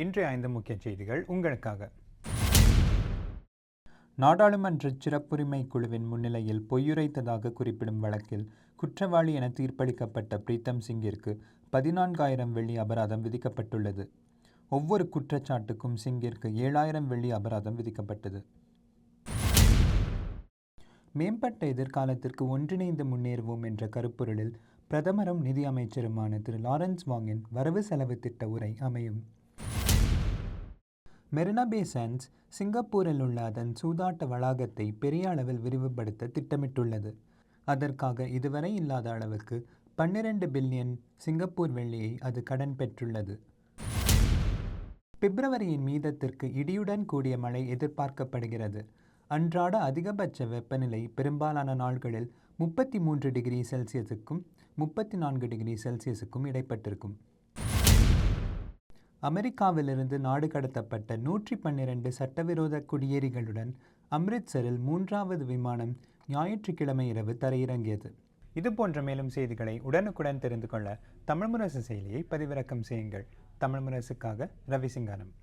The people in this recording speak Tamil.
இன்றைய 5 முக்கிய செய்திகள் உங்களுக்காக. நாடாளுமன்ற சிறப்புரிமை குழுவின் முன்னிலையில் பொய்யுரைத்ததாக குறிப்பிடும் வழக்கில் குற்றவாளி என தீர்ப்பளிக்கப்பட்ட பிரீத்தம் சிங்கிற்கு 14,000 வெள்ளி அபராதம் விதிக்கப்பட்டுள்ளது. ஒவ்வொரு குற்றச்சாட்டுக்கும் சிங்கிற்கு 7,000 வெள்ளி அபராதம் விதிக்கப்பட்டது. மேம்பட்ட எதிர்காலத்திற்கு ஒன்றிணைந்து முன்னேறுவோம் என்ற கருப்பொருளில் பிரதமரும் நிதி அமைச்சருமான திரு லாரன்ஸ் வாங்கின் வரவு செலவு திட்ட உரை அமையும். மெரினா பே சாண்ட்ஸ் சிங்கப்பூரில் உள்ள அதன் சூதாட்ட வளாகத்தை பெரிய அளவில் விரிவுபடுத்த திட்டமிட்டுள்ளது. அதற்காக இதுவரை இல்லாத அளவுக்கு 12 பில்லியன் சிங்கப்பூர் வெள்ளியை அது கடன் பெற்றுள்ளது. பிப்ரவரியின் மீதத்திற்கு இடியுடன் கூடிய மழை எதிர்பார்க்கப்படுகிறது. அன்றாட அதிகபட்ச வெப்பநிலை பெரும்பாலான நாள்களில் 33 டிகிரி செல்சியஸுக்கும் 34 டிகிரி செல்சியஸுக்கும் இடைப்பட்டிருக்கும். அமெரிக்காவிலிருந்து நாடு கடத்தப்பட்ட 112 சட்டவிரோத குடியேறிகளுடன் அம்ரித்சரில் 3வது விமானம் ஞாயிற்றுக்கிழமை இரவு தரையிறங்கியது. இதுபோன்ற மேலும் செய்திகளை உடனுக்குடன் தெரிந்து கொள்ள தமிழ் முரசு செயலியை பதிவிறக்கம் செய்யுங்கள். தமிழ் முரசுக்காக ரவிசிங்கானம்.